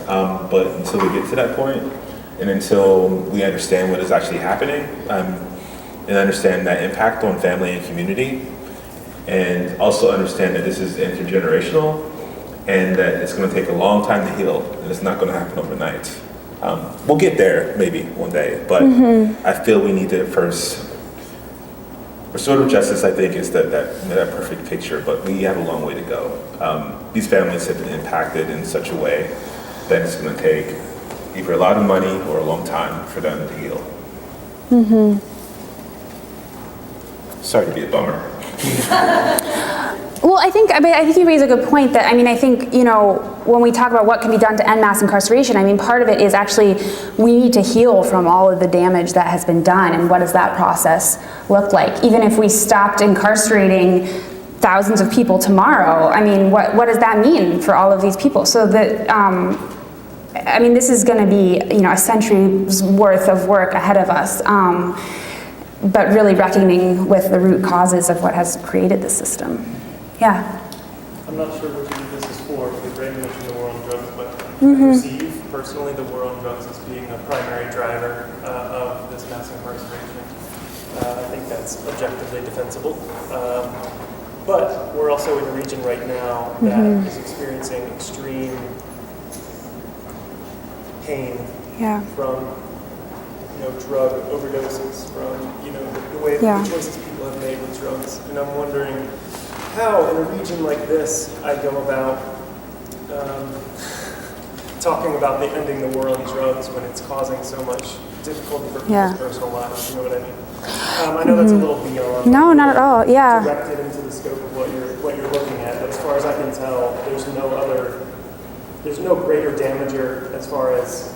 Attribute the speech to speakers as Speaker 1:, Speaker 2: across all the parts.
Speaker 1: But until we get to that point, and until we understand what is actually happening, and understand that impact on family and community, and also understand that this is intergenerational, and that it's going to take a long time to heal, and it's not going to happen overnight. We'll get there maybe one day, but I feel we need to first. Restorative justice, I think, is that perfect picture, but we have a long way to go. These families have been impacted in such a way that it's going to take either a lot of money or a long time for them to heal. Sorry to be a bummer.
Speaker 2: Well, I think you raise a good point that, I think, when we talk about what can be done to end mass incarceration, part of it is actually we need to heal from all of the damage that has been done, and what does that process look like? Even if we stopped incarcerating thousands of people tomorrow, what does that mean for all of these people? So that, this is going to be, a century's worth of work ahead of us, but really reckoning with the root causes of what has created this system. Yeah.
Speaker 3: I'm not sure which of this is for, but Raymond mentioned the war on drugs, but I perceive personally the war on drugs as being a primary driver of this mass incarceration. I think that's objectively defensible. But we're also in a region right now that is experiencing extreme pain from drug overdoses, from the way the choices people have made with drugs. And I'm wondering how, in a region like this, I go about talking about ending the war on drugs when it's causing so much difficulty for people's personal lives. You know what I mean? I know that's a little beyond.
Speaker 2: No, not at all. Yeah.
Speaker 3: Directed into the scope of what you're looking at, but as far as I can tell, there's no greater damager as far as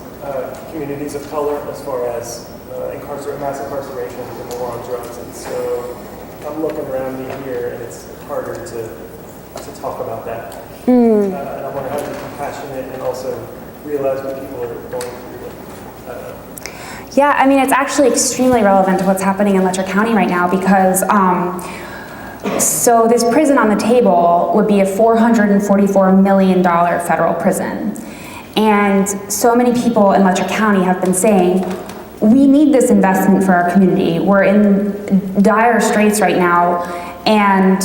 Speaker 3: communities of color, as far as mass incarceration and the war on drugs, and so I'm looking around me here, and it's harder to talk about that. And I want to have to be compassionate and also realize what people are going through.
Speaker 2: Yeah, it's actually extremely relevant to what's happening in Letcher County right now, because so this prison on the table would be a $444 million federal prison. And so many people in Letcher County have been saying, we need this investment for our community. We're in dire straits right now, and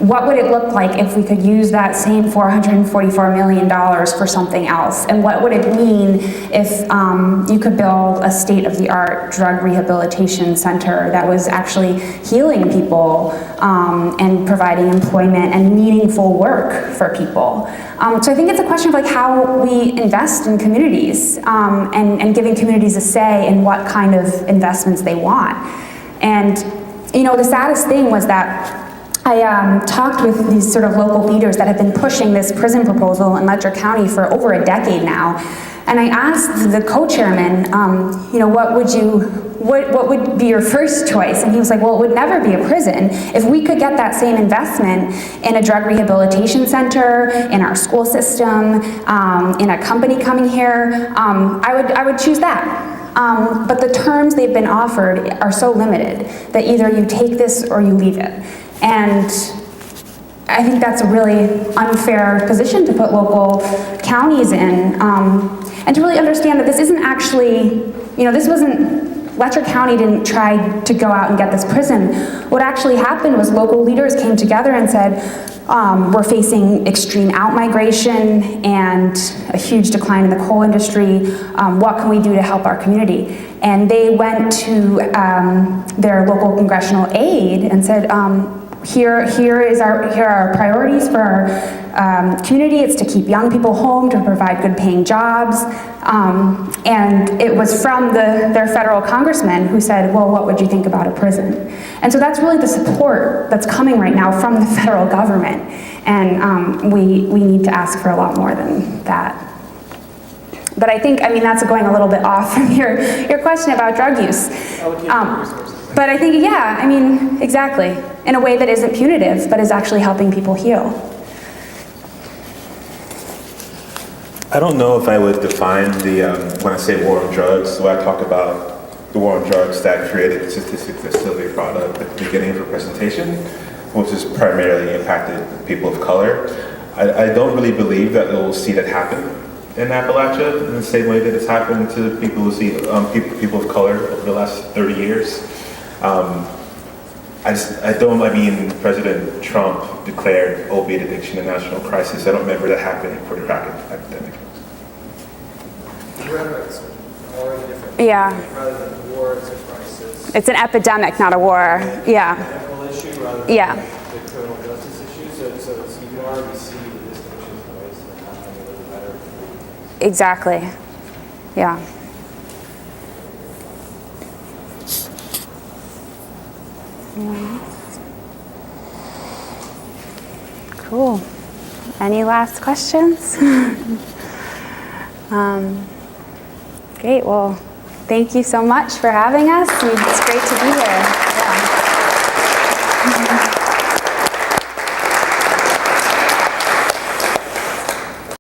Speaker 2: what would it look like if we could use that same $444 million for something else? And what would it mean if you could build a state-of-the-art drug rehabilitation center that was actually healing people and providing employment and meaningful work for people? So I think it's a question of how we invest in communities and giving communities a say in what kind of investments they want. And the saddest thing was that I talked with these sort of local leaders that have been pushing this prison proposal in Letcher County for over a decade now. And I asked the co-chairman, what would be your first choice? And he was like, well, it would never be a prison. If we could get that same investment in a drug rehabilitation center, in our school system, in a company coming here, I would choose that. But the terms they've been offered are so limited that either you take this or you leave it. And I think that's a really unfair position to put local counties in, and to really understand that this isn't actually, Letcher County didn't try to go out and get this prison. What actually happened was local leaders came together and said, we're facing extreme outmigration and a huge decline in the coal industry. What can we do to help our community? And they went to their local congressional aide and said, here are our priorities for our community. It's to keep young people home, to provide good paying jobs. And it was from their federal congressman who said, well, what would you think about a prison? And so that's really the support that's coming right now from the federal government. And we need to ask for a lot more than that. But I think, that's going a little bit off from your question about drug use. But I think, exactly, in a way that isn't punitive, but is actually helping people heal.
Speaker 1: I don't know if I would define when I say war on drugs, so I talk about the war on drugs that created the statistics that Sylvia brought up at the beginning of her presentation, which has primarily impacted people of color. I don't really believe that we'll see that happen in Appalachia in the same way that it's happened to people who see people of color over the last 30 years. I mean, President Trump declared opiate addiction a national crisis. I don't remember that happening for the crack epidemic.
Speaker 4: The rhetoric's already different.
Speaker 2: Yeah.
Speaker 4: Rather than war, it's a crisis.
Speaker 2: It's an epidemic, not a war. Yeah.
Speaker 4: Medical issue rather than
Speaker 2: Yeah.
Speaker 4: the criminal justice issue. So you can already see the distinctions in ways that happen a little better.
Speaker 2: Exactly. Yeah. Cool. Any last questions? Great. Well, thank you so much for having us. It's great to be here.